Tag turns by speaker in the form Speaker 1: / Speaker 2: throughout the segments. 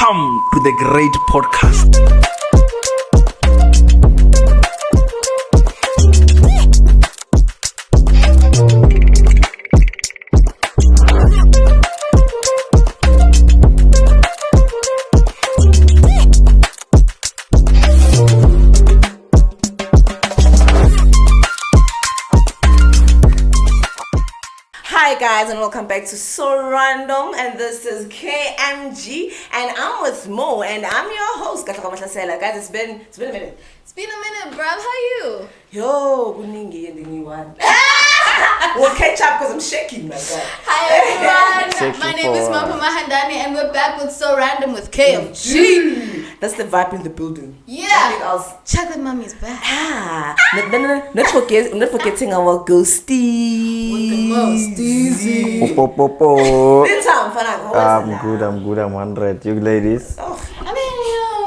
Speaker 1: Welcome to the great podcast.
Speaker 2: Hi guys, and welcome back to So Random, and this is KMG, and I'm with Mo, and I'm your host. Guys, it's been a minute.
Speaker 3: It's been a minute, bruv. How you?
Speaker 2: Yo, Kuningi and the new one. We'll catch up because I'm shaking, my God.
Speaker 3: Hi everyone. My name is Mappa Mahandani, and we're back with So Random with KMG.
Speaker 2: That's the vibe in the building.
Speaker 3: Yeah.
Speaker 2: Nothing else.
Speaker 3: Chocolate Mommy's back.
Speaker 2: Not forgetting our ghosties.
Speaker 3: With the most easy.
Speaker 2: This time, Farag, how was it?
Speaker 4: I'm good, I'm 100. You ladies?
Speaker 3: I mean,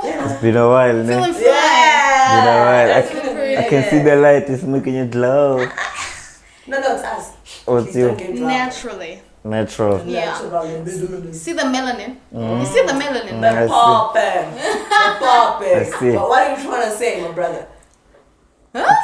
Speaker 3: you know,
Speaker 4: It's been a while, ne?
Speaker 3: feeling
Speaker 4: It's
Speaker 3: fly.
Speaker 4: been a while.
Speaker 3: Feeling pretty.
Speaker 4: I can see the light is making it glow.
Speaker 2: No, it's us.
Speaker 4: What's
Speaker 2: Please
Speaker 4: you?
Speaker 2: don't get drunk.
Speaker 3: Naturally.
Speaker 4: Natural.
Speaker 3: Yeah.
Speaker 2: Natural.
Speaker 3: See the melanin? You see the melanin?
Speaker 2: The
Speaker 4: I see.
Speaker 2: popping. The popping.
Speaker 4: I see.
Speaker 2: But what are you trying to say, my brother?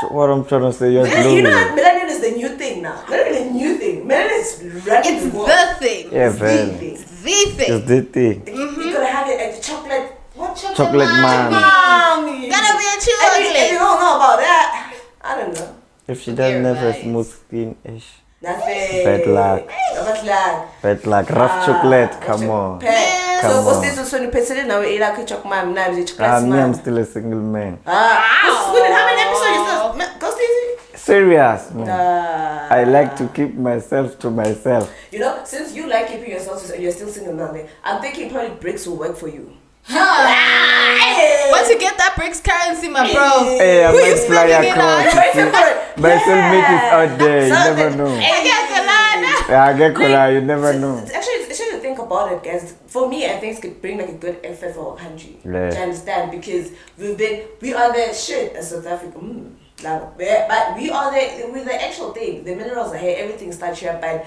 Speaker 4: What I'm trying to say, you're
Speaker 2: You know,
Speaker 4: glowing.
Speaker 2: melanin is the new thing now. Melanin is a new thing. Melanin is running
Speaker 3: It's
Speaker 2: the world.
Speaker 3: the thing.
Speaker 4: Yeah,
Speaker 2: It's the
Speaker 4: man.
Speaker 2: thing.
Speaker 3: It's the thing.
Speaker 4: It's the thing.
Speaker 2: You gotta have it at chocolate. What
Speaker 4: Chocolate man.
Speaker 2: Mommy.
Speaker 3: Gotta be a
Speaker 2: And you
Speaker 3: chocolate.
Speaker 2: don't know about that. I don't know.
Speaker 4: If she doesn't have a
Speaker 3: right.
Speaker 4: smooth skin, ish.
Speaker 2: Nothing.
Speaker 4: Bad luck.
Speaker 2: Bad luck.
Speaker 4: But like rough chocolate, come on.
Speaker 3: Man.
Speaker 2: So
Speaker 4: Come
Speaker 2: what's
Speaker 4: on.
Speaker 2: this also in the now we like chocolate man, now we
Speaker 4: Me, I'm
Speaker 2: chocolate.
Speaker 4: still a single man.
Speaker 2: How many episodes is this? Ghost Easy?
Speaker 4: Serious, man. I like to keep myself to myself.
Speaker 2: You know, since you like keeping yourself and you're still single now, I'm thinking probably bricks will work for you.
Speaker 3: Once you get that bricks currency, my bro.
Speaker 4: Hey, I
Speaker 3: Who you
Speaker 4: might fly
Speaker 3: spending it on?
Speaker 4: across. My soulmate is out there, you never know.
Speaker 3: I get Galana.
Speaker 4: Yeah, I get cola, you never know.
Speaker 2: Actually, to think about it, guys. For me, I think it could bring like a good effort for our country.
Speaker 4: Yeah.
Speaker 2: Do you understand? Because we are the shit as South Africa. But we are we're the actual thing. The minerals are here, everything starts here, but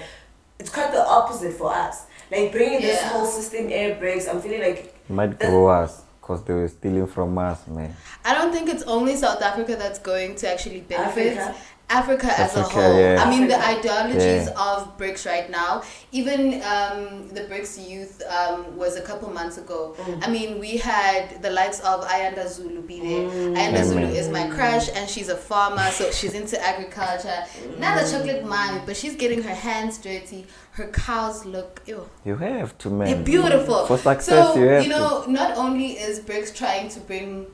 Speaker 2: it's quite the opposite for us. Like bringing this
Speaker 3: Yeah.
Speaker 2: whole system air breaks. I'm feeling like
Speaker 4: Might grow us, because they were stealing from us, man.
Speaker 3: I don't think it's only South Africa that's going to actually benefit. Africa as a
Speaker 4: Africa,
Speaker 3: whole.
Speaker 4: yeah.
Speaker 3: I mean, the
Speaker 2: Africa.
Speaker 3: ideologies
Speaker 4: Yeah.
Speaker 3: of BRICS right now, even the BRICS youth was a couple months ago. I mean, we had the likes of Ayanda Zulu be there. Ayanda Zulu is my crush, and she's a farmer, so she's into agriculture. Not the chocolate mommy, but she's getting her hands dirty. Her cows look, ew.
Speaker 4: You have to, man.
Speaker 3: They're beautiful.
Speaker 4: For success,
Speaker 3: so,
Speaker 4: you have
Speaker 3: know, not only is BRICS trying to bring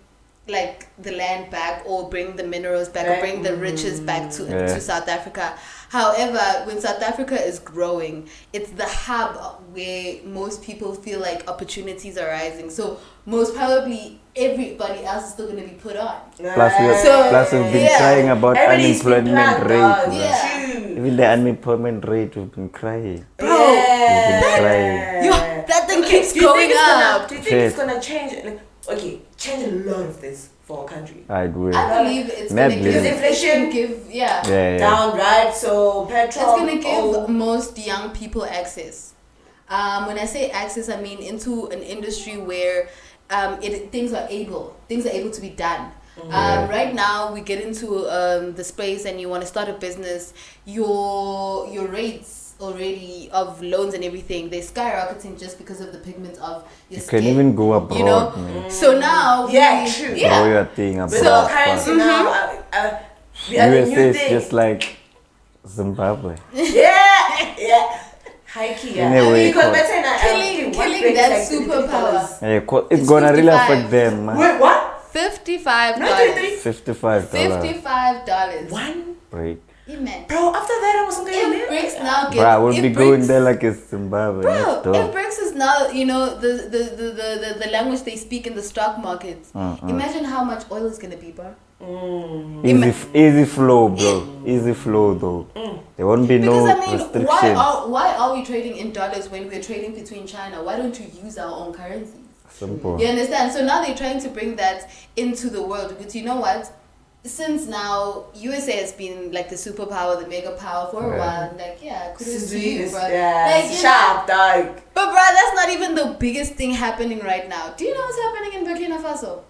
Speaker 3: like the land back or bring the minerals back or bring the riches back to South Africa. However, when South Africa is growing, it's the hub where most people feel like opportunities are rising. So most probably everybody else is still going to be put on.
Speaker 4: Plus, we've been
Speaker 3: Yeah.
Speaker 4: crying about
Speaker 2: Everybody's been
Speaker 4: unemployment
Speaker 2: plugged,
Speaker 4: rate.
Speaker 2: dog.
Speaker 4: man.
Speaker 3: Yeah.
Speaker 4: Even the unemployment rate, we've been crying.
Speaker 3: Bro,
Speaker 4: We've been crying.
Speaker 3: yo, that thing keeps
Speaker 2: do you
Speaker 3: going
Speaker 2: think it's
Speaker 3: up.
Speaker 2: do you think it's gonna change? Change a lot of this for our country.
Speaker 4: I'd wait.
Speaker 3: I believe it's
Speaker 4: Mad
Speaker 3: going to
Speaker 4: living.
Speaker 3: give inflation,
Speaker 4: Yeah, yeah.
Speaker 2: Down, right? So petrol.
Speaker 3: It's gonna give most young people access. When I say access, I mean into an industry where things are able to be done. Right now, we get into the space, and you want to start a business. Your rates already of loans and everything, they're skyrocketing just because of the pigment of your skin.
Speaker 4: Can even go abroad,
Speaker 3: You know,
Speaker 4: man.
Speaker 3: so now
Speaker 2: True.
Speaker 4: Grow your thing
Speaker 2: With our
Speaker 4: abroad.
Speaker 2: currency now, we are the
Speaker 4: USA
Speaker 2: new
Speaker 4: is
Speaker 2: thing.
Speaker 4: just like Zimbabwe.
Speaker 2: Yeah. High key, yeah.
Speaker 4: In a way,
Speaker 2: Because
Speaker 4: cause-
Speaker 2: better now,
Speaker 3: killing that superpower.
Speaker 4: Yeah, it's gonna really
Speaker 3: 55.
Speaker 4: affect them, man.
Speaker 2: Wait, what?
Speaker 3: $55.
Speaker 2: No, 33.
Speaker 4: $55.
Speaker 3: $55.
Speaker 2: One?
Speaker 4: Break.
Speaker 3: Amen.
Speaker 2: Bro, after that, I wasn't going
Speaker 3: If
Speaker 2: to
Speaker 3: BRICS now get,
Speaker 4: Bro, I would
Speaker 3: if
Speaker 4: be going
Speaker 3: BRICS-
Speaker 4: there like a Zimbabwe.
Speaker 3: Bro,
Speaker 4: Next
Speaker 3: if
Speaker 4: door.
Speaker 3: BRICS is now, the language they speak in the stock markets, imagine how much oil is gonna be, bro.
Speaker 4: Easy flow, bro. Easy flow, though. There won't be
Speaker 3: Because
Speaker 4: no
Speaker 3: I mean,
Speaker 4: restrictions.
Speaker 3: why are we trading in dollars when we're trading between China? Why don't you use our own currencies?
Speaker 4: Simple.
Speaker 3: You understand? So now they're trying to bring that into the world. But you know what? since now USA has been like the superpower, the mega power for a while, like kudos to you, bro.
Speaker 2: Yeah,
Speaker 3: Like,
Speaker 2: sharp, dog.
Speaker 3: but bro, that's not even the biggest thing happening right now. Do you know what's happening in Burkina Faso?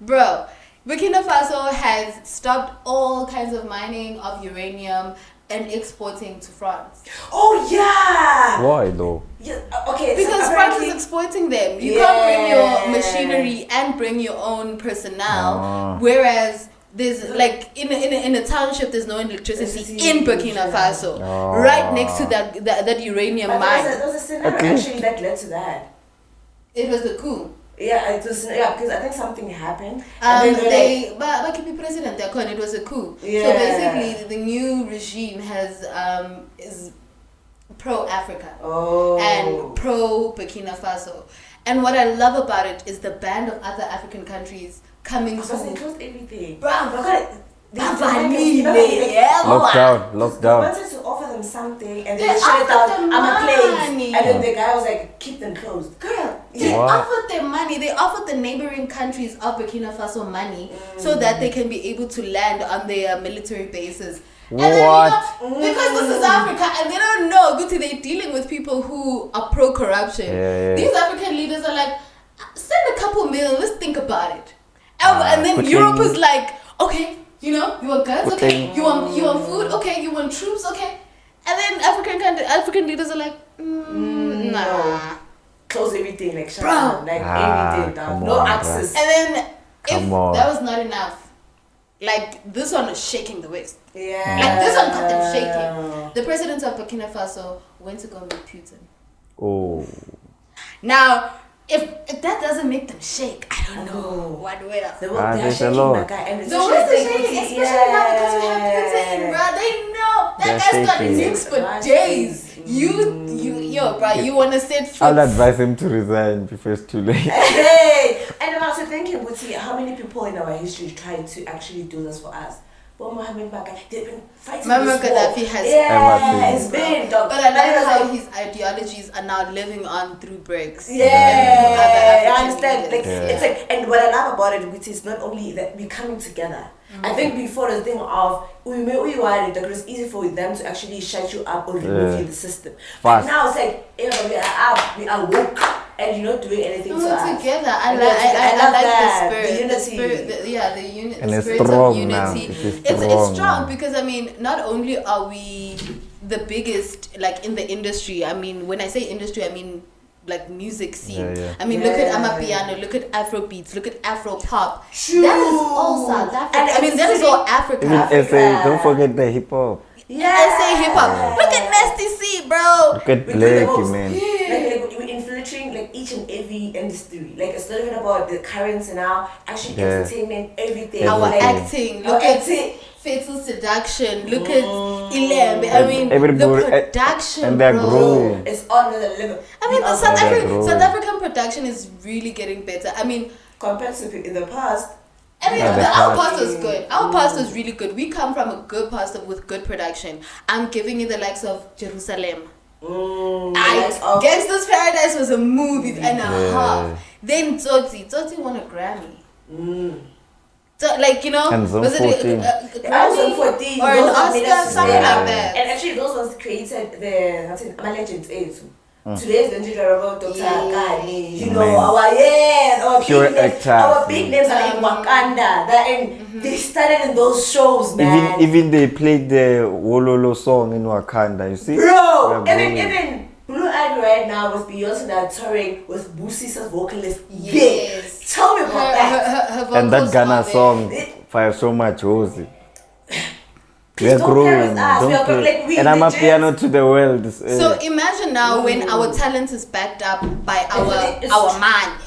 Speaker 3: Bro, Burkina Faso has stopped all kinds of mining of uranium and exporting to France.
Speaker 2: Oh yeah.
Speaker 4: Why though?
Speaker 2: Yeah. Okay.
Speaker 3: Because
Speaker 2: so
Speaker 3: France is exploiting them. You can't bring your machinery and bring your own personnel, whereas there's like in a township there's no electricity in Burkina Faso, right next to that uranium mine.
Speaker 2: There was a scenario actually that led to that.
Speaker 3: It was the coup.
Speaker 2: Yeah, it was because I think something happened.
Speaker 3: But president it was a coup.
Speaker 2: Yeah.
Speaker 3: So basically the new regime is pro Africa and pro Burkina Faso. And what I love about it is the band of other African countries coming to
Speaker 2: include everything.
Speaker 3: Lockdown.
Speaker 2: They wanted to offer them something and they shut it down. I'm a place. And then the guy was like, keep them closed.
Speaker 3: Girl, they offered them money. They offered the neighboring countries of Burkina Faso money so that they can be able to land on their military bases. And then, because this is Africa and they don't know, they're dealing with people who are pro-corruption. These African leaders are like, send a couple million, let's think about it. And then Europe is like, okay, you want guns, okay, you want food, okay, you want troops, okay. And then African leaders are like, nah.
Speaker 2: Close everything, like shut down, like everything down, no access.
Speaker 3: And then if that was not enough, like this one is shaking the West.
Speaker 2: Yeah.
Speaker 3: Like this one got them shaking. The president of Burkina Faso went to go meet Putin.
Speaker 4: Oh.
Speaker 3: Now, if that doesn't make them shake, I don't know what will.
Speaker 2: They're shaking that guy, and
Speaker 3: especially now because we have Putin, bro. They know that guy's got links for days. Bro, you wanna set foot.
Speaker 4: I'll advise him to resign before it's too late.
Speaker 2: Hey, and I'm also thinking, Buti, how many people in our history tried to actually do this for us? But Mohammed Bakr, they've been fighting
Speaker 3: Muammar
Speaker 2: this war.
Speaker 3: Gaddafi has
Speaker 2: it's been dog.
Speaker 3: But I like how his ideologies are now living on through bricks.
Speaker 2: I understand. It's like, and what I love about it, which is not only that we're coming together. I think before the thing of we worried that it was easy for them to actually shut you up or remove you in the system. But now it's like we are up, we are woke, and you're not doing anything to us.
Speaker 3: Together, I like the spirit, the unity.
Speaker 4: And
Speaker 3: the
Speaker 4: it's
Speaker 3: spirit of
Speaker 4: strong
Speaker 3: unity.
Speaker 4: now.
Speaker 3: It's strong because not only are we the biggest like in the industry. I mean, when I say industry, I mean like music scene. Look at Amapiano, look at Afrobeats, look at Afro pop. That is all South Africa. And that is all Africa.
Speaker 4: Even SA, don't forget the hip hop.
Speaker 3: SA hip hop. Look at Nasty C, bro.
Speaker 4: Look at Blakey, man.
Speaker 2: Like we're infiltrating like each and every industry. Like it's not even about the currency now. Actually, entertainment, everything.
Speaker 3: Our acting. Look at Fatal Seduction. Look at Ilembe. The production,
Speaker 4: and they're growing.
Speaker 2: It's on another level.
Speaker 3: The South African production is really getting better.
Speaker 2: Compared to in the past.
Speaker 3: Our past was good. Our past was really good. We come from a good past with good production. I'm giving you the likes of Jerusalem. Gangsta's Paradise was a movie and a half. Then Tsotsi won a Grammy. So,
Speaker 2: was it Zone 14
Speaker 3: or an Oscar, something like that?
Speaker 2: And actually, those ones created the My Legends 8. Today's the about Dr. Kani, our big names are like Wakanda. They started in those shows, man.
Speaker 4: Even they played the Wololo song in Wakanda, you see?
Speaker 2: Bro, even Blue Ivy right now with Beyonce that touring with Boosie's vocalist. Yes. Tell me about that.
Speaker 3: Her
Speaker 4: and that Ghana song, Fire So Much Rosie. We are growing. And I'm a piano to the world.
Speaker 3: So imagine now when our talent is backed up by our man,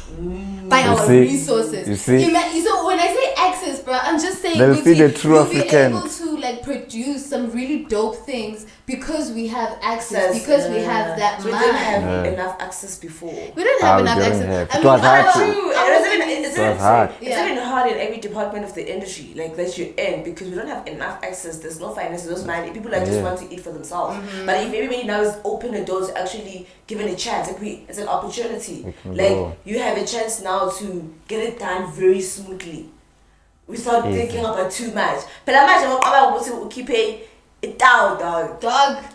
Speaker 3: by our resources.
Speaker 4: You see?
Speaker 3: So when I say access, bro, I'm just saying
Speaker 4: they'll see the true African.
Speaker 3: We'll be able to produce some really dope things because we have access, because we have that
Speaker 2: man. We didn't have enough access before.
Speaker 3: We didn't have enough access.
Speaker 4: It was hard.
Speaker 2: It's even hard in every department of the industry, like that you're in, because we don't have enough access. There's no finances, there's money. People just want to eat for themselves. But if everybody now is open the doors to actually given a chance, it's an opportunity. You have a chance now to get it done very smoothly. we start thinking about too much. But imagine what keep it down, dog.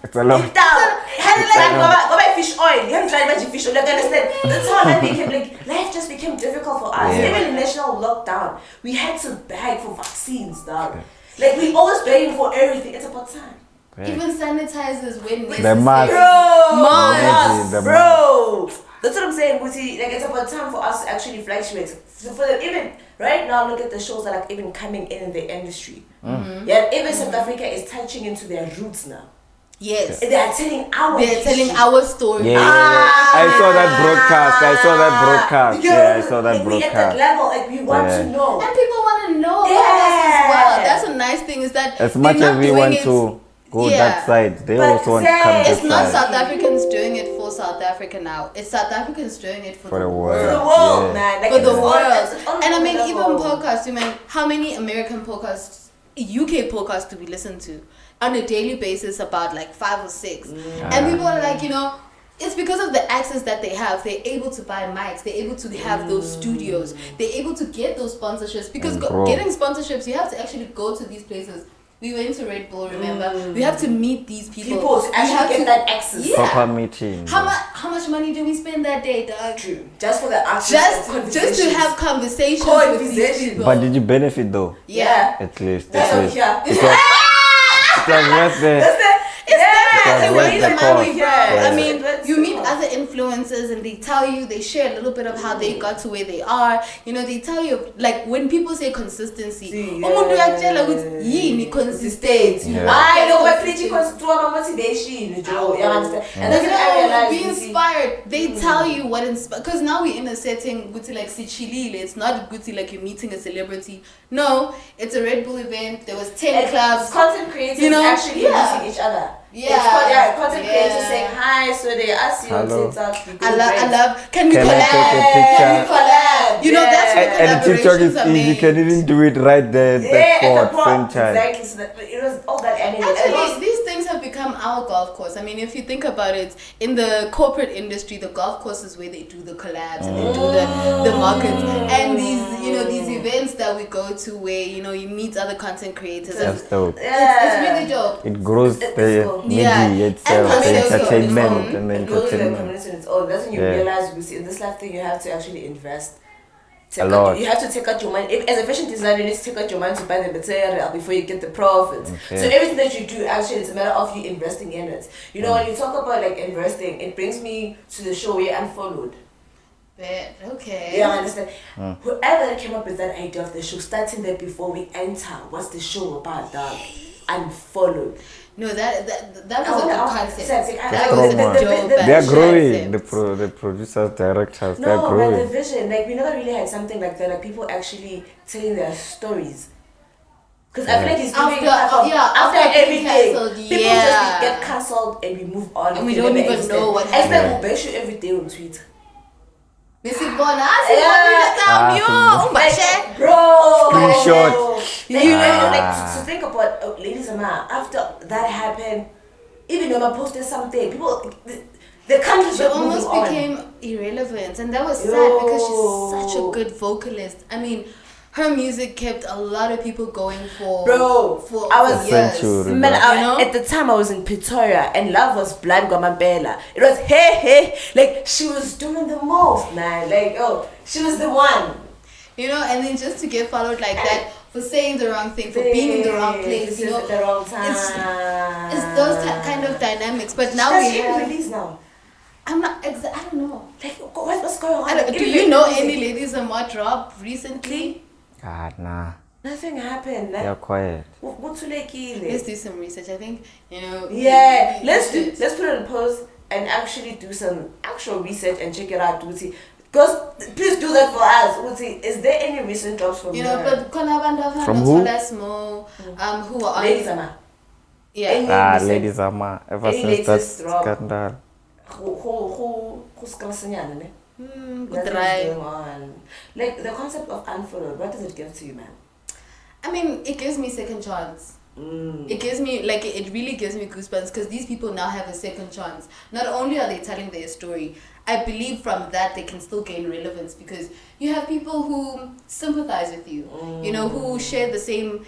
Speaker 4: It's a lot.
Speaker 2: It down. How do you go buy fish oil? You haven't tried magic fish oil. Like, understand? That's how that became life just became difficult for us.
Speaker 4: Yeah.
Speaker 2: Even in national lockdown, we had to beg for vaccines, dog. Like we always begging for everything. It's about time.
Speaker 4: Yeah.
Speaker 3: Even sanitizers when necessary.
Speaker 4: The mask.
Speaker 2: Bro. That's what I'm saying. Like it's about time for us to actually fluctuate. So for them, even right now, look at the shows that are even coming in the industry. Yeah, even South Africa is touching into their roots now.
Speaker 3: Yes.
Speaker 2: They are telling
Speaker 3: our story.
Speaker 4: Yeah. I saw that broadcast. I saw that
Speaker 2: We at that
Speaker 4: broadcast.
Speaker 2: level, like we want to know.
Speaker 3: And people want to know about us as well. That's a nice thing is that
Speaker 4: As much as we want to go that side, they also want to come this
Speaker 3: It's not
Speaker 4: side.
Speaker 3: South Africans doing it for South Africa now. It's South Africans doing it for the world.
Speaker 2: For the world,
Speaker 4: Yeah.
Speaker 2: man. Like
Speaker 3: For the
Speaker 2: it's
Speaker 3: world. And I mean, even
Speaker 2: level.
Speaker 3: podcasts, how many American podcasts, UK podcasts do we listen to on a daily basis? About like 5 or 6. And people are like, it's because of the access that they have. They're able to buy mics. They're able to have those studios. They're able to get those sponsorships. Because getting sponsorships, you have to actually go to these places. We went to Red Bull, remember? We have to meet these people.
Speaker 2: People to actually get that access.
Speaker 3: Yeah.
Speaker 4: Proper meeting.
Speaker 3: How much money did we spend that day, dog?
Speaker 2: True. Just for the access.
Speaker 3: Just to have conversations with these people.
Speaker 4: But did you benefit though?
Speaker 3: Yeah.
Speaker 4: At least.
Speaker 2: That's what we hear.
Speaker 4: It was worth it.
Speaker 3: It's
Speaker 4: worth the cost. Yeah.
Speaker 3: I mean, you meet other influencers and they tell you, they share a little bit of how they got to where they are. They tell you, like when people say consistency, umuntu uyakutshela ukuthi yini consistent.
Speaker 2: I know we're preaching motivation, Joe. You understand? And that's what I realized.
Speaker 3: Be inspired. They tell you what inspired. Because now we're in a setting, guti like sichilile. It's not guti like you're meeting a celebrity. No, it's a Red Bull event. There was 10 clubs.
Speaker 2: Content creators actually meeting each other. Content creators saying hi, so they ask you on TikTok.
Speaker 3: I love. Can we
Speaker 4: Can I
Speaker 3: collab?
Speaker 4: take a picture?
Speaker 3: Can we collab? That's what
Speaker 4: And TikTok is
Speaker 3: collaborations are
Speaker 4: easy. You
Speaker 3: made.
Speaker 4: can even do it right there at the spot, same time.
Speaker 2: Exactly. So that it was all that anime.
Speaker 3: Actually, these things have become our golf course. I mean, if you think about it, in the corporate industry, the golf course is where they do the collabs and they do the markets and these events that we go to where you meet other content creators.
Speaker 4: That's dope.
Speaker 3: It's really dope.
Speaker 4: It grows the media itself,
Speaker 3: And
Speaker 4: the
Speaker 3: also
Speaker 4: entertainment, and the
Speaker 2: It grows the
Speaker 4: entertainment.
Speaker 2: community on its own. That's when you realize, in this life thing, you have to actually invest.
Speaker 4: A lot.
Speaker 2: You have to take out your money. As a fashion designer, you need to take out your money to buy the material before you get the profits.
Speaker 4: Okay.
Speaker 2: So everything that you do, actually, it's a matter of you investing in it. When you talk about like investing, it brings me to the show where Unfollowed.
Speaker 3: Okay.
Speaker 2: Yeah, I understand. Whoever came up with that idea of the show, starting there before we enter, what's the show about, dog? Unfollowed.
Speaker 3: No, that was a good concept.
Speaker 2: That was a dope
Speaker 4: They are growing.
Speaker 3: concept.
Speaker 4: The producers, directors, they
Speaker 2: No,
Speaker 4: are
Speaker 2: but
Speaker 4: growing.
Speaker 2: the vision, like we never really had something like that, like people actually telling their stories. Because I feel like it's doing after everything.
Speaker 3: Cancelled,
Speaker 2: People just get cancelled and we move on.
Speaker 3: And we don't even know what
Speaker 2: happened.
Speaker 3: happened.
Speaker 2: I bet you every day on Twitter. Bro,
Speaker 4: Screenshot.
Speaker 2: So think about ladies and man. After that happened, even when I posted something, people the countries
Speaker 3: she
Speaker 2: were
Speaker 3: almost
Speaker 2: moving
Speaker 3: became irrelevant, and that was sad because she's such a good vocalist. I mean, her music kept a lot of people going for
Speaker 2: I was
Speaker 3: years.
Speaker 2: Man, at the time I was in Pretoria and Love was blind Gwamambela. It was hey, like she was doing the most, man. Like she was the one.
Speaker 3: And then just to get followed like that for saying the wrong thing, for being in the wrong place,
Speaker 2: at the wrong time.
Speaker 3: It's those kind of dynamics. But now
Speaker 2: That's
Speaker 3: we have.
Speaker 2: release now.
Speaker 3: I don't know.
Speaker 2: Like what's going on?
Speaker 3: Do you know any ladies and what dropped recently?
Speaker 4: God, nah.
Speaker 2: Nothing happened.
Speaker 4: They're quiet.
Speaker 3: Let's do some research. I think
Speaker 2: Yeah, let's put it on pause and actually do some actual research and check it out. Because please do that for us. Is there any recent drops from her?
Speaker 3: But
Speaker 4: From who?
Speaker 3: Who are on
Speaker 2: Ladies Ama.
Speaker 3: Yeah.
Speaker 4: Ladies Ama. Ever
Speaker 2: Any
Speaker 4: since that
Speaker 2: latest drop?
Speaker 4: scandal.
Speaker 2: Who's Krasanyana?
Speaker 3: Good try.
Speaker 2: Going on. Like the concept of unfollowed, what does it give to you, man?
Speaker 3: I mean, it gives me second chance. It gives me, like, it really gives me goosebumps because these people now have a second chance. Not only are they telling their story, I believe from that they can still gain relevance because you have people who sympathize with you, you know, who share the same,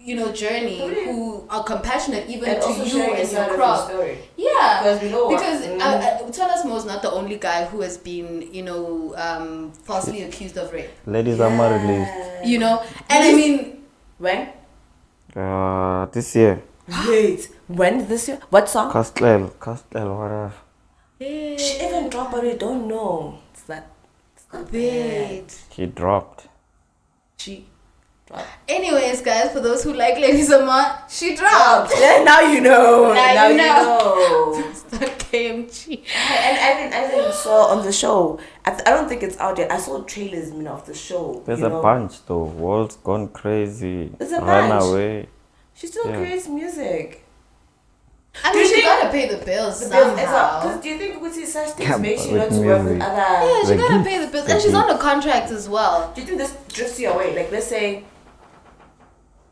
Speaker 3: you know, journey, who are compassionate even
Speaker 2: and
Speaker 3: to you and your craft. Yeah, because Thomas Mo is not the only guy who has been, you know, falsely accused of rape.
Speaker 4: Ladies are more released.
Speaker 3: You know, and I mean,
Speaker 2: when?
Speaker 4: This year.
Speaker 2: Wait, when this year? What song?
Speaker 4: Castel, whatever.
Speaker 2: She even dropped, but we don't know. It's not
Speaker 3: wait.
Speaker 4: He dropped.
Speaker 2: She dropped.
Speaker 3: Anyways, guys, for those who like Lady Zaman, she dropped.
Speaker 2: Yeah, now you know.
Speaker 3: Now you know. It's not KMG.
Speaker 2: And I even saw on the show. I don't think it's out yet. I saw trailers, of the show.
Speaker 4: There's a bunch though. World's gone crazy.
Speaker 2: There's a
Speaker 4: Run
Speaker 2: bunch.
Speaker 4: away.
Speaker 2: She still creates music.
Speaker 3: I mean, she gotta pay the bills somehow.
Speaker 2: Because do you think with such things makes you not to work with other?
Speaker 3: Yeah, she gotta pay the bills, and she's on a contract as well.
Speaker 2: Do you think this drifts you away? Like, let's say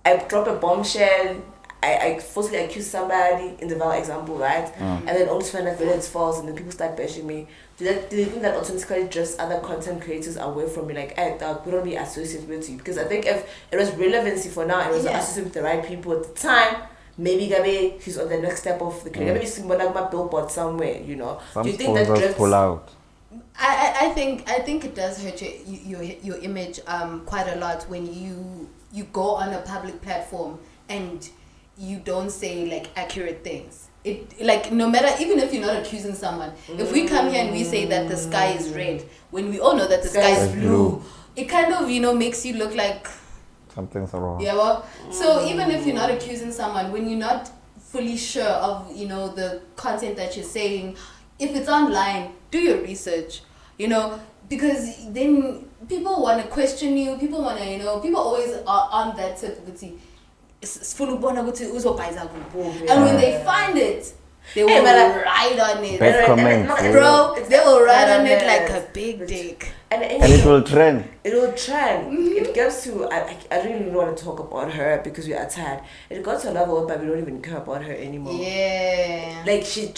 Speaker 2: I drop a bombshell, I falsely accuse somebody in the Val example, right? And then only to find out that it's false, and then people start bashing me. Do you think that automatically drifts other content creators away from me? Like, hey, dog, we don't be associated with you. Because I think if it was relevancy for now, it was associated with the right people at the time. Maybe Gabe, she's on the next step of the career. Maybe she's on a billboard somewhere, you know.
Speaker 4: Some
Speaker 2: do you think that drifts?
Speaker 4: pull out.
Speaker 3: I think it does hurt your image quite a lot when you go on a public platform and you don't say like accurate things. It, like, no matter, even if you're not accusing someone, if we come here and we say that the sky is red when we all know that the sky is blue, it kind of, you know, makes you look like
Speaker 4: something's wrong.
Speaker 3: Yeah, well, so even if you're not accusing someone, when you're not fully sure of, you know, the content that you're saying, if it's online, do your research, you know, because then people want to question you, people want to, you know, people always are on that tip, and when they find it, they will ride on it.
Speaker 4: Bad comments,
Speaker 3: bro, they will ride on it like a big dick.
Speaker 2: And
Speaker 4: it will trend.
Speaker 2: It will trend. It gets to, I really don't want to talk about her because we are tired. It got to a level where we don't even care about her anymore.
Speaker 3: Yeah.
Speaker 2: Like, she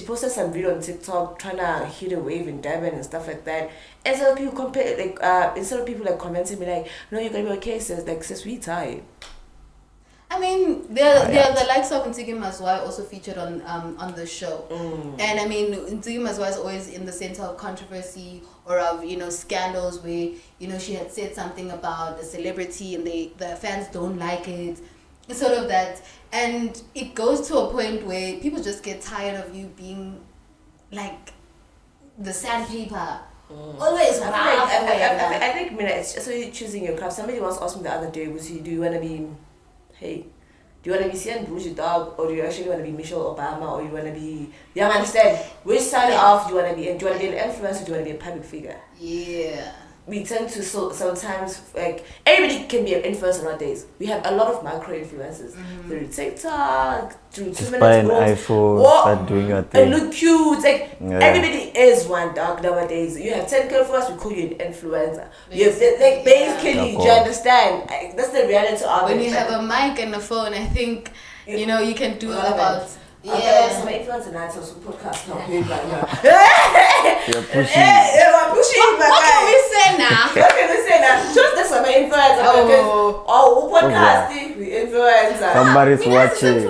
Speaker 2: posted some video on TikTok trying to hit a wave in Durban and stuff like that. Instead of people like commenting me like, no, you're gonna be okay, sis, we tired.
Speaker 3: I mean, they're the likes of Ntigi Mazwai also featured on the show. And I mean, Ntigi Mazwai is always in the center of controversy or of, you know, scandals where, you know, she had said something about a celebrity and the fans don't like it. It's sort of that. And it goes to a point where people just get tired of you being like the sandpaper. Always
Speaker 2: I think it's just so choosing your craft. Somebody once asked me the other day, do you want to be, hey, do you want to be Sian Bougie Dog, or do you actually want to be Michelle Obama, or you want to be, you understand, which side of do you want to be in? Do you want to be an influencer, or do you want to be a public figure?
Speaker 3: Yeah.
Speaker 2: We tend to sometimes, like, everybody can be an influencer nowadays. We have a lot of micro influencers through TikTok, through 2 minutes.
Speaker 4: Buy an iPhone, start doing your thing.
Speaker 2: And look cute. Like, everybody is one dog nowadays. You have 10 followers, we call you an influencer. You have, like, basically, do you understand? That's the reality of it.
Speaker 3: When you have a mic and a phone, I think, you know, you can do about...
Speaker 2: Yeah, some influencer nights on some podcast now.
Speaker 4: You're pushing.
Speaker 2: I'm pushing.
Speaker 3: What can we say now?
Speaker 2: What can we say now? Just the some influencer. Podcasting, we influencer.
Speaker 4: Somebody's watching.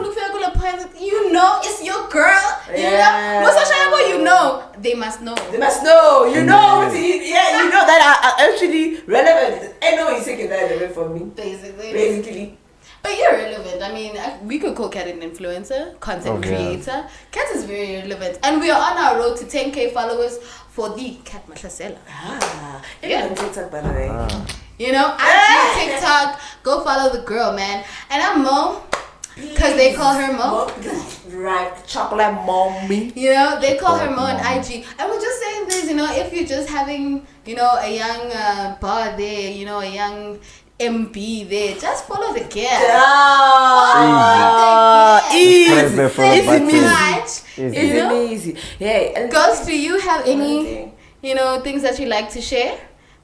Speaker 3: You know, it's your girl. You know, you know, they must know.
Speaker 2: They must know. You know, you know that are actually relevant. I know you're taking that away from me. Basically.
Speaker 3: But you're relevant. I mean, we could call Kat an influencer, content creator. Kat is very relevant. And we are on our road to 10K followers for the Kat Mahlasela.
Speaker 2: Yeah, on TikTok, by the way.
Speaker 3: You know, IG, TikTok, go follow the girl, man. And I'm Mo, because they call her Mo.
Speaker 2: Right, chocolate mommy.
Speaker 3: You know, they call her Mo on IG. And we're just saying this, you know, if you're just having, you know, a young bar there, you know, a young MB there, just follow the girl.
Speaker 2: Easy. Yeah.
Speaker 3: Girls, do you have any, you know, things that you like to share?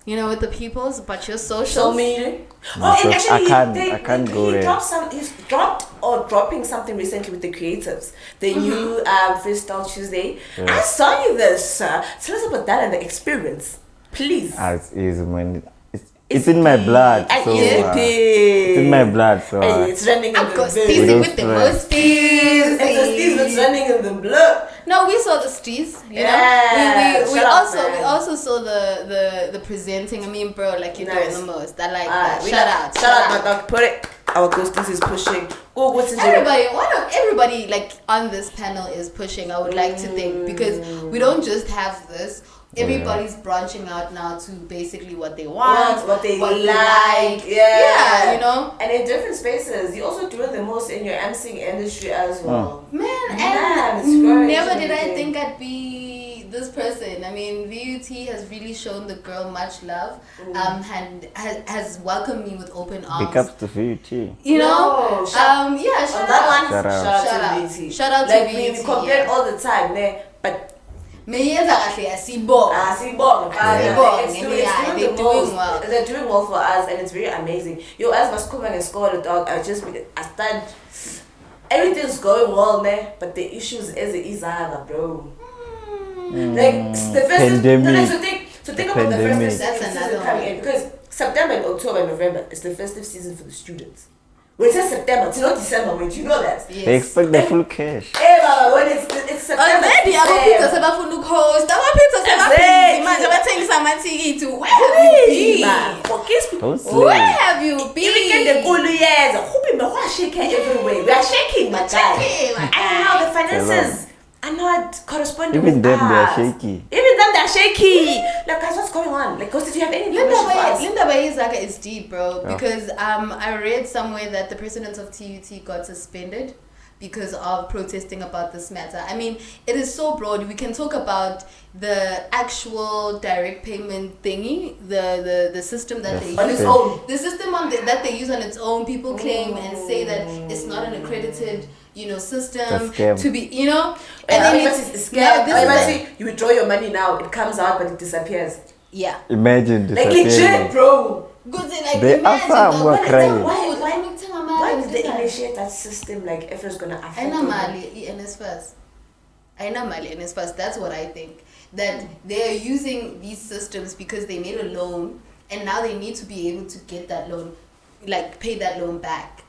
Speaker 3: you know, with the peoples, but your socials.
Speaker 2: So mean.
Speaker 4: No,
Speaker 2: And
Speaker 4: so
Speaker 2: actually,
Speaker 4: I can't go there.
Speaker 2: He's dropping something recently with the creatives. The new Freestyle Tuesday.
Speaker 4: Yeah.
Speaker 2: I saw you this. Tell us about that and the experience, please.
Speaker 4: It's easy, man. It's in my blood, so it's in my blood, so
Speaker 2: it's running in
Speaker 3: I've
Speaker 2: the
Speaker 3: got
Speaker 2: blood.
Speaker 3: Steezy with the most
Speaker 2: It's the steez that's running in the blood.
Speaker 3: No, we saw the steez. You
Speaker 2: Yeah,
Speaker 3: know? We
Speaker 2: shut up,
Speaker 3: also
Speaker 2: man.
Speaker 3: saw the presenting. I mean, bro, like you're doing the most. I like that.
Speaker 2: Shout out, my dog. Put it. Our ghosties is pushing. Go, what's in
Speaker 3: Everybody like on this panel is pushing. I would like to think, because we don't just have this. Everybody's branching out now to basically what they want,
Speaker 2: what they like.
Speaker 3: Yeah, you know.
Speaker 2: And in different spaces, you're also doing the most in your emceeing industry as well.
Speaker 3: Man,
Speaker 2: it's
Speaker 3: and
Speaker 2: very
Speaker 3: never did I
Speaker 2: interesting.
Speaker 3: think I'd be this person. I mean, VUT has really shown the girl much love, and has welcomed me with open arms.
Speaker 4: big ups to VUT.
Speaker 3: You know, shout
Speaker 2: On
Speaker 3: out.
Speaker 2: that one,
Speaker 4: Shout out.
Speaker 2: shout out to VT.
Speaker 3: Shout out to
Speaker 2: like
Speaker 3: VT,
Speaker 2: we compare
Speaker 3: yeah.
Speaker 2: all the time, ne? But
Speaker 3: Meyenza kahle asibonga.
Speaker 2: Sibonga,
Speaker 3: They're doing well.
Speaker 2: They're doing well for us, and it's very amazing. Yo, as was coming and scored, dog. I stand. Everything's going well, man. But the issues is the Ezaga, bro. Like the festive
Speaker 4: Pandemic.
Speaker 2: No, so think about the
Speaker 4: Pandemic.
Speaker 2: festive
Speaker 3: That's
Speaker 2: season
Speaker 3: another
Speaker 2: coming
Speaker 3: one.
Speaker 2: in, because September and October and November is the festive season for the students. When it says September, it's not December. Wait, you know that?
Speaker 3: Yes.
Speaker 4: They expect the full cash.
Speaker 2: Hey, Baba, when it's September.
Speaker 3: Already abapizza sebafuna ukuhost, abapizza sebabhizi manje bathengisa amathikithi. Where have you been?
Speaker 4: Don't
Speaker 3: Where
Speaker 4: slay.
Speaker 3: have you
Speaker 2: Even get the
Speaker 3: been?
Speaker 2: cool years. Hope me who shaking everywhere. We are shaking, my guy.
Speaker 3: shaking, my
Speaker 2: And now the finances are not corresponding.
Speaker 4: Even
Speaker 2: with
Speaker 4: them, they are
Speaker 2: us.
Speaker 4: shaky.
Speaker 2: Even them, they're shaky. Like, guys, what's going on? Like, did you have any information for us?
Speaker 3: Linda Ezaga is deep, bro. Because I read somewhere that the president of TUT got suspended because of protesting about this matter. I mean, it is so broad. We can talk about the actual direct payment thingy, the system that they
Speaker 2: On
Speaker 3: use.
Speaker 2: its own.
Speaker 3: The system that they use on its own. People claim and say that it's not an accredited, system
Speaker 4: It's a scam.
Speaker 3: to be, and
Speaker 2: And
Speaker 3: then
Speaker 2: it's
Speaker 3: now this is
Speaker 2: you withdraw your money now, it comes out, but it disappears.
Speaker 3: yeah.
Speaker 4: Imagine
Speaker 2: Like,
Speaker 4: disappearing.
Speaker 2: legit, bro.
Speaker 3: Good thing, like
Speaker 4: They
Speaker 3: imagine
Speaker 4: are
Speaker 3: though,
Speaker 4: more
Speaker 3: what is
Speaker 4: crying.
Speaker 3: that?
Speaker 2: Why did they initiate that system? Like, if it's gonna affect
Speaker 3: Aina
Speaker 2: them?
Speaker 3: mali NSFAS. Aina mali NSFAS. That's what I think. That they're using these systems because they made a loan and now they need to be able to get that loan, like pay that loan back.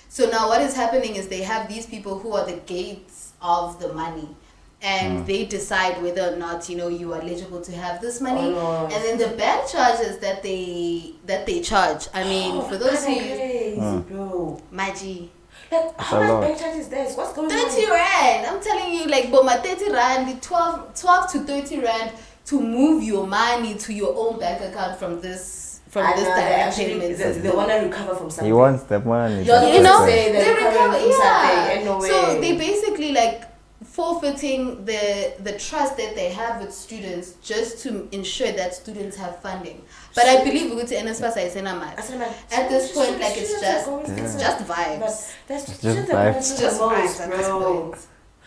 Speaker 3: So now what is happening is they have these people who are the gates of the money. And they decide whether or not you are eligible to have this money,
Speaker 2: Oh, no.
Speaker 3: and then the bank charges that they charge. I mean, for those who use
Speaker 2: crazy, bro.
Speaker 3: Magi.
Speaker 2: Like, how
Speaker 4: a
Speaker 2: much
Speaker 4: lot.
Speaker 2: bank charges there? What's going
Speaker 3: 30
Speaker 2: on?
Speaker 3: rand. I'm telling you, like, but my 30 rand, 12 to 30 rand to move your money to your own bank account from this direct payment.
Speaker 2: They want to recover from something.
Speaker 4: He wants the money.
Speaker 2: You're
Speaker 3: You know,
Speaker 2: say
Speaker 3: they
Speaker 2: they're
Speaker 3: recover.
Speaker 2: recovering from something.
Speaker 3: Yeah.
Speaker 2: Ain't no way.
Speaker 3: So they basically like forfeiting the trust that they have with students just to ensure that students have funding. But I believe we go to NSFAS I say at this point, like it's just vibes.
Speaker 2: But that's
Speaker 4: just
Speaker 2: just
Speaker 4: vibes.
Speaker 3: It's just vibes at this point.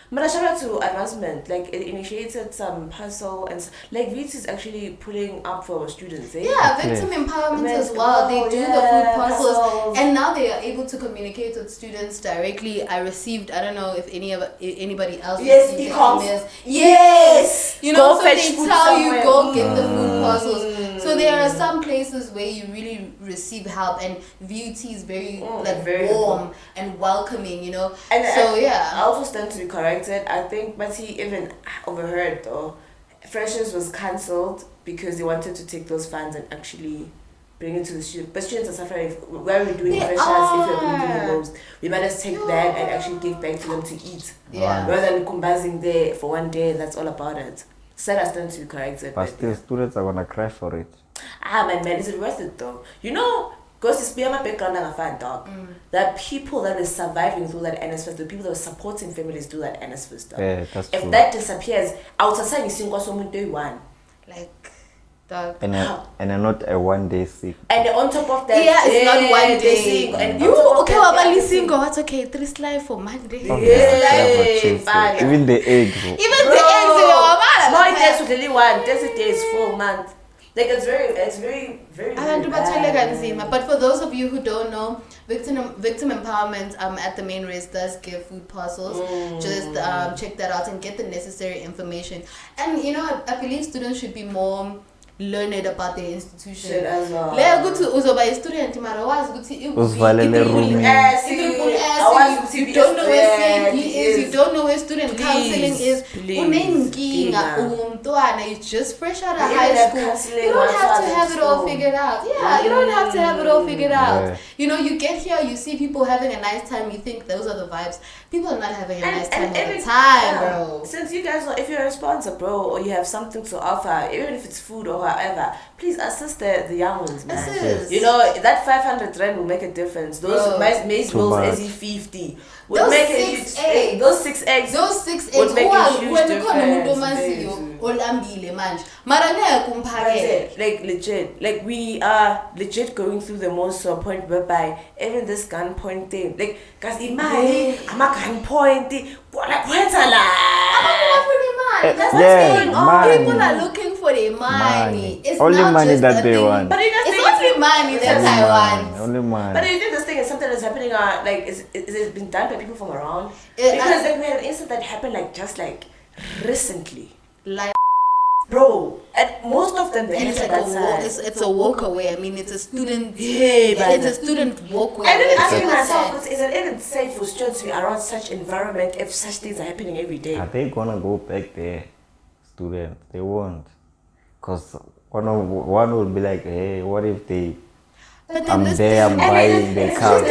Speaker 2: But shout out to advancement. Like, it initiated some hustle and like VT is actually pulling up for our students. Eh?
Speaker 3: Yeah, victim empowerment as well. They do the food parcels,
Speaker 2: parcels.
Speaker 3: and now they are able to communicate with students directly. I received, I don't know if anybody else
Speaker 2: Yes,
Speaker 3: received the
Speaker 2: e-coms.
Speaker 3: emails.
Speaker 2: Yes,
Speaker 3: You know,
Speaker 2: Go
Speaker 3: so
Speaker 2: fetch
Speaker 3: they
Speaker 2: food
Speaker 3: tell you
Speaker 2: somewhere.
Speaker 3: go get the food parcels. So there are some places where you really receive help, and VUT is very
Speaker 2: very
Speaker 3: warm and welcoming.
Speaker 2: And
Speaker 3: so
Speaker 2: I
Speaker 3: yeah.
Speaker 2: also stand to be corrected. I think Mati even overheard though. Freshers was cancelled because they wanted to take those funds and actually bring it to the students. But students are suffering. Where are we doing
Speaker 3: They
Speaker 2: freshers if we're going to do
Speaker 3: are.
Speaker 2: the most? We might just take them and actually give back to them to eat.
Speaker 3: Yeah.
Speaker 2: Rather than kumbazing there for one day, that's all about it. So I stand to be corrected.
Speaker 4: But still, students are gonna cry for it.
Speaker 2: Man, is it worth it though? Because it's beyond my background and I find dog. There are people that are surviving through that NSFS, the people that are supporting families through that NSFS stuff.
Speaker 4: Yeah, that's
Speaker 2: If
Speaker 4: true.
Speaker 2: that disappears, I would say you sing someone day one.
Speaker 3: Like, dog.
Speaker 4: And I'm not a 1 day sick.
Speaker 2: And then on top of that,
Speaker 3: Yeah, it's not one
Speaker 2: they
Speaker 3: day.
Speaker 2: sing. And
Speaker 3: You
Speaker 2: on top of
Speaker 3: okay?
Speaker 2: that,
Speaker 3: Well,
Speaker 2: they
Speaker 3: but
Speaker 2: sing.
Speaker 3: listen, what's okay? 3 slice for Monday.
Speaker 2: Yeah, fine.
Speaker 4: Even the eggs.
Speaker 3: Even the eggs,
Speaker 2: No, it takes really one. That's a day's full month. Like it's very, very bad.
Speaker 3: But for those of you who don't know, victim empowerment at the main race does give food parcels. Just check that out and get the necessary information. And you know, I believe students should be more learned about their institution.
Speaker 2: Shit as well.
Speaker 3: Leya ukuthi uzoba a student mara wazi ukuthi
Speaker 4: uzivalele room.
Speaker 3: You don't know where CAD is, you don't know where student counseling is. Unenkinga umntwana is just fresh out of high school. You don't have to have it all figured out. Yeah, you don't have to have it all figured out. You know, you get here, you see people having a nice time, you think those are the vibes. People are not having a nice time all the time, bro.
Speaker 2: Since you guys know, if you're a sponsor, bro, or you have something to offer, even if it's food or whatever, please assist the young ones, man.
Speaker 3: Assist.
Speaker 2: You know, that 500 rand will make a difference. Those maize rolls, SE50 would
Speaker 3: Those
Speaker 2: make
Speaker 3: 6
Speaker 2: a
Speaker 3: eggs.
Speaker 2: those 6 eggs.
Speaker 3: Those 6 eggs
Speaker 2: would make a huge difference. Like legit, like we are legit going through the most point whereby even this gunpoint thing, like, cause imagine I'm a gunpoint, like where's
Speaker 3: That's what's going on. People are looking for the money. It's
Speaker 4: only
Speaker 3: not
Speaker 4: money
Speaker 3: just
Speaker 4: that
Speaker 3: a
Speaker 4: they
Speaker 3: thing.
Speaker 4: want.
Speaker 2: But
Speaker 3: It's only money that I want.
Speaker 4: Only money.
Speaker 2: But do you think this thing is something that's happening? Like, is it been done by people from around?
Speaker 3: Yeah,
Speaker 2: Because like we had an incident that happened like just like recently,
Speaker 3: Like,
Speaker 2: bro. And most of them they
Speaker 3: it's
Speaker 2: had
Speaker 3: like
Speaker 2: that side.
Speaker 3: it's a walkaway. I mean, it's a student.
Speaker 2: Yeah,
Speaker 3: It's a student walkway.
Speaker 2: I didn't ask
Speaker 3: It's
Speaker 2: myself, is it even safe for students to be around such environment if such things are happening every day?
Speaker 4: Are they gonna go back there, students? They won't. Because one will be like, hey, what if they,
Speaker 3: But then
Speaker 4: I'm
Speaker 3: this
Speaker 4: there, I'm buying their car.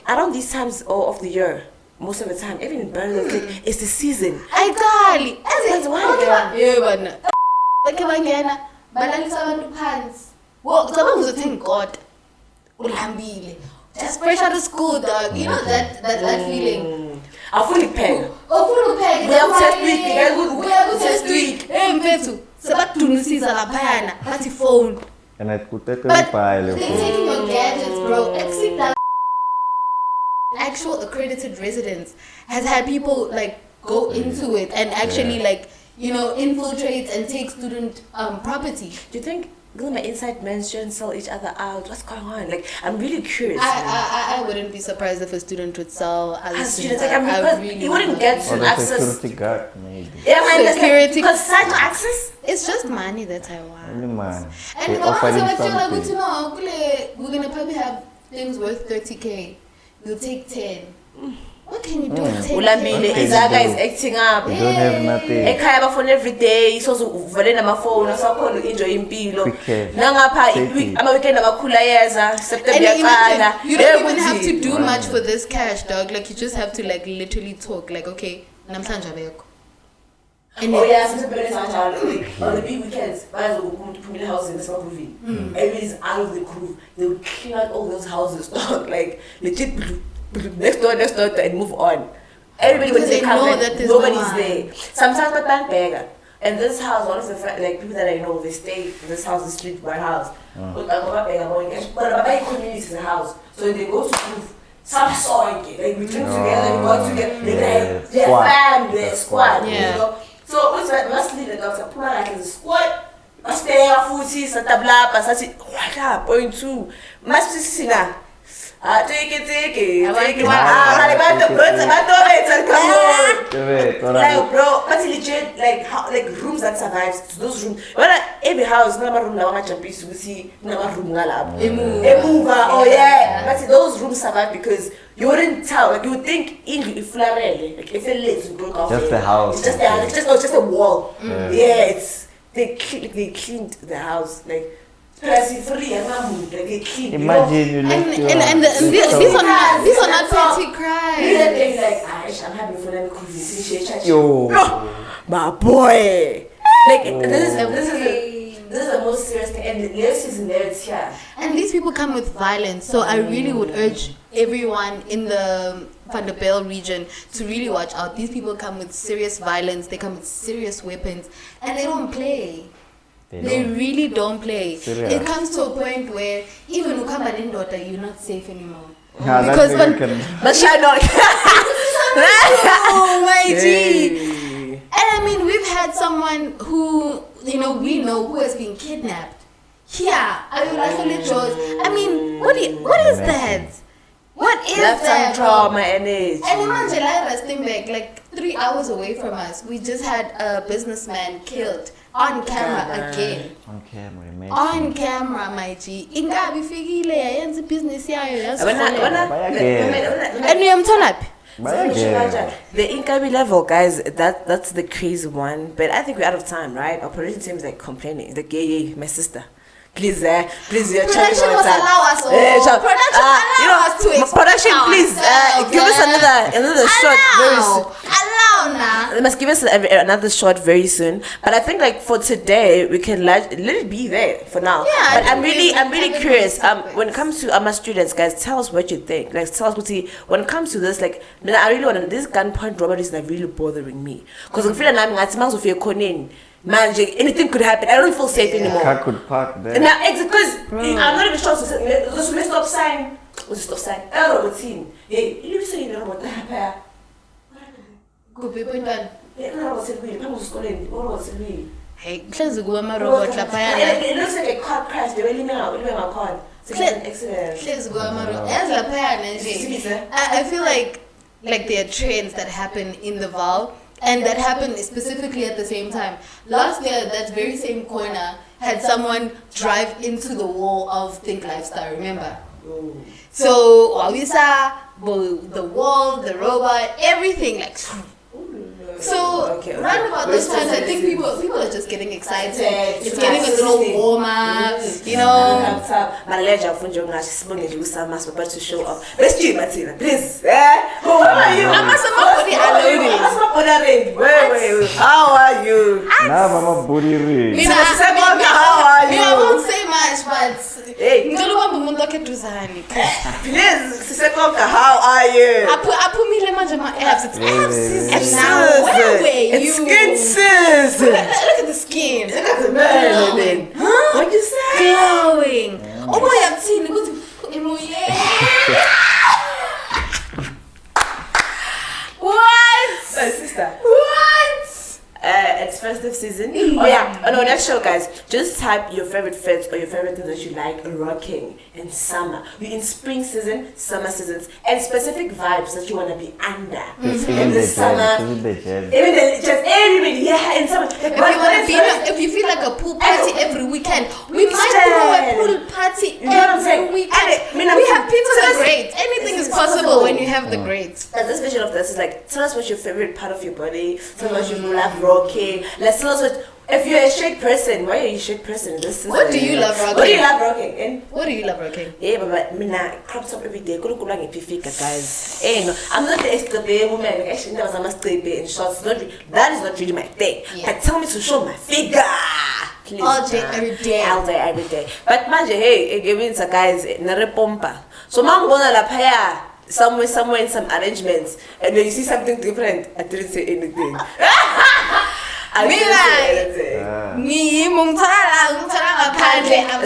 Speaker 2: Around these times of the year, most of the time, even in Berlin, it's the season.
Speaker 3: I got it.
Speaker 2: That's why.
Speaker 3: Yeah, but like bangena balalisa abantu phansi. Well, cabanga uzothenga God. Ulambile. Just fresh out of school, dog. You know that feeling.
Speaker 2: Afuna ukupheka.
Speaker 3: Ofuna ukupheka.
Speaker 2: Uya ku-test week.
Speaker 3: Hey mfethu, sebakudunisisa laphayana bathi phone.
Speaker 4: And I could take
Speaker 3: But
Speaker 4: a
Speaker 3: they're taking your gadgets, bro. Except that actual accredited residence has had people like go into it and actually like, you know, infiltrate and take student property.
Speaker 2: Do you think my inside men shouldn't sell each other out? What's going on? Like, I'm really curious.
Speaker 3: I wouldn't be surprised if a student would sell other students.
Speaker 2: Like, because you wouldn't get to access.
Speaker 4: Security guard, maybe.
Speaker 2: Yeah, man,
Speaker 3: Security.
Speaker 2: Because such access.
Speaker 3: It's just money that I want.
Speaker 4: Only money.
Speaker 3: And
Speaker 4: They offer him something.
Speaker 3: we're gonna probably have things worth 30K. We'll take 10. What can you do with 10K?
Speaker 2: Ulambile, Ezaga is acting up.
Speaker 4: You don't have nothing.
Speaker 2: Ekhaya bafona every day, so uvale namafoni, asakhona enjoy impilo.
Speaker 4: Weekend.
Speaker 2: Nangapha
Speaker 4: Safety.
Speaker 2: ama-weekend amakhulu ayeza, September
Speaker 3: And imagine,
Speaker 2: yaqala.
Speaker 3: you don't even have to do much for this cash, dog. Like, you just have to like literally talk. Like, okay, namhlanje abekho. And
Speaker 2: Oh yeah, September is on the big weekends. Guys will come to Pumila house in the summer movie. Everybody's out of the crew. They will clean out all those houses, dog. Like legit, next door, and move on. Everybody
Speaker 3: Because
Speaker 2: will
Speaker 3: they
Speaker 2: take
Speaker 3: know
Speaker 2: cover.
Speaker 3: that there's
Speaker 2: Nobody's
Speaker 3: no one.
Speaker 2: there. Sometimes my bank beggar. And this house, one of the like people that I know, they stay in this house, the street, my house. But my community is the house, so they go to prove. Some song, like we drink together, we go together. They're family, they're squad.
Speaker 3: Yeah.
Speaker 2: You know? So what's that? Must lead the doctor. Put like in the squad. Must stay a footy, satabla, passati. What up? Point two. Must be singer. Take it. Like bro, but legit, like rooms that survive. Those rooms. Well, every house, no room, no much piece. We see no room, galab. A mover. Oh yeah. But those rooms survive because you wouldn't tell. Like you would think if Flarelle, like if it lives, you broke off.
Speaker 4: Just the house.
Speaker 2: It's just a wall. Yeah, it's they cleaned the house like.
Speaker 4: Imagine you left your
Speaker 3: and these are not petty crimes.
Speaker 2: Like, I'm having fun and conversation.
Speaker 4: Yo.
Speaker 2: My boy. Like this is the most serious thing, and the lyrics is in there. It's here.
Speaker 3: And these people come with violence, so I really would urge everyone in the Van der Bijl region to really watch out. These people come with serious violence, they come with serious weapons, and they don't play. They really don't play.
Speaker 4: Serious.
Speaker 3: It comes to a point where even Ukamba in daughter, you're not safe anymore.
Speaker 4: Nah,
Speaker 3: Because
Speaker 2: But shall not.
Speaker 3: oh my G. And I mean, we've had someone who we know who has been kidnapped. Yeah, I mean, what is that? What is
Speaker 2: Lifetime
Speaker 3: that?
Speaker 2: trauma and age.
Speaker 3: And imagine resting back like 3 hours away from us. We just had a businessman killed on camera again.
Speaker 4: On camera, man.
Speaker 3: On camera, my G. Ingabi fikile yenza business yayo. And we am turn up.
Speaker 2: The Inkabi level, guys, that's the crazy one. But I think we're out of time, right? Operation team's like complaining. The gay, my sister. Please,
Speaker 3: production must allow us.
Speaker 2: Production, please, give us another shot very soon.
Speaker 3: Allow now.
Speaker 2: They must give us another shot very soon. But I think like for today, we can let it be there for now.
Speaker 3: Yeah,
Speaker 2: but I'm really curious. When it comes to my students, guys, tell us what you think. Like, tell us when it comes to this. Like, I really want this gunpoint robbery is like really bothering me because I feel like I'm man, anything could happen. I don't feel safe anymore.
Speaker 4: Car could park there.
Speaker 2: Now, because I'm not even sure. Let's stop sign. What's the stop sign? Robot team. Hey, you say you robot.
Speaker 3: Good people done. Hey,
Speaker 2: close the robot. It looks like a car crash. They really my car.
Speaker 3: I feel like there are trends that happen in the Val. And that happened specifically at the same time. Last year, that very same corner had someone drive into the wall of Think Lifestyle, remember?
Speaker 2: Ooh.
Speaker 3: So, we saw the wall, the robot, everything like... So, round about those times, I think people are just getting excited. It's getting a little warmer, you know.
Speaker 2: To show off. Let's do it, Martina, please. Who are you? Wait. How are you?
Speaker 4: How are you?
Speaker 3: I won't say much, but
Speaker 2: please, how are you?
Speaker 3: It's now. Where were you?
Speaker 2: It's skin sis.
Speaker 3: Look at the skin.
Speaker 2: Look at the melanin.
Speaker 3: Huh?
Speaker 2: What you say?
Speaker 3: Glowing. Oh boy, I've seen it. What?
Speaker 2: Sister.
Speaker 3: What?
Speaker 2: It's festive season. Oh yeah. Oh no, next show, guys. Just type your favorite fits or your favorite things that you like rocking in summer. You're in spring season, summer seasons, and specific vibes that you want to be under in the summer. Even just everybody, yeah, in summer.
Speaker 3: If you feel like a pool party every weekend, we might throw a pool party every weekend. We have people that are great. Anything is possible when you have the greats.
Speaker 2: This vision of this is like, tell us what's your favorite part of your body. Tell us what you love rocking. Let's tell us what. If you're a shake person, why are you a shake person?
Speaker 3: What do you love rocking?
Speaker 2: What do you love rocking? And
Speaker 3: what do you love rocking?
Speaker 2: Yeah, but me crop top every day. Go lang ipifika, guys. No, I'm not the STB woman. Actually, that was a STB in shorts. That is not really my thing. Yeah. But tell me to show my figure. Please,
Speaker 3: all day, every day.
Speaker 2: All day, every day. But manje, hey, it means guys, nare pompa. So man gonna la paya somewhere in some arrangements, and when you see something different, I didn't say anything. I'm the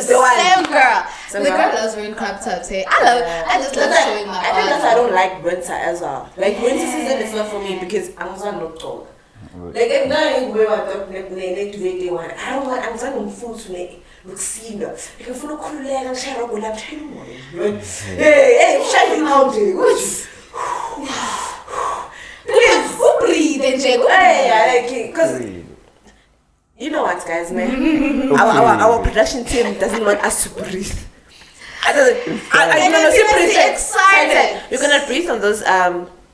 Speaker 3: same girl. The girl loves wearing crop tops. Hey, I just love showing my body.
Speaker 2: I think that's why I don't like winter as well. Like winter season is not for me because I'm not tall. Like if not way I don't want I'm food to make look senior. You can follow cool leg and share up with that. Hey, shining out there. Please,
Speaker 3: breathe and
Speaker 2: hey, because you know what, guys, man, our production team doesn't want us to breathe. Excited. We're gonna breathe on those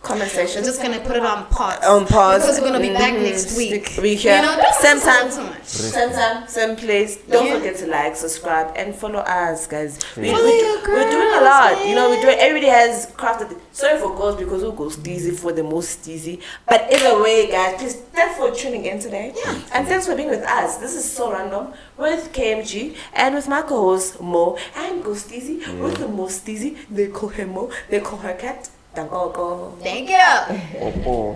Speaker 2: comment section.
Speaker 3: We're just gonna put it on pause.
Speaker 2: Because
Speaker 3: we're gonna be back next week.
Speaker 2: We here. Same time,
Speaker 3: so much.
Speaker 2: Same time, same place. Don't forget to like, subscribe, and follow us, guys. We're doing a lot. Everybody has crafted. Sorry for girls because who goes steezy for the most steezy. But either way, guys, please thanks for tuning in today. Yeah. And thanks for being with us. This is So Random with KMG and with my co-host Mo and Go Steezy with the most steezy. They call her Mo. They call her Cat. Thank you.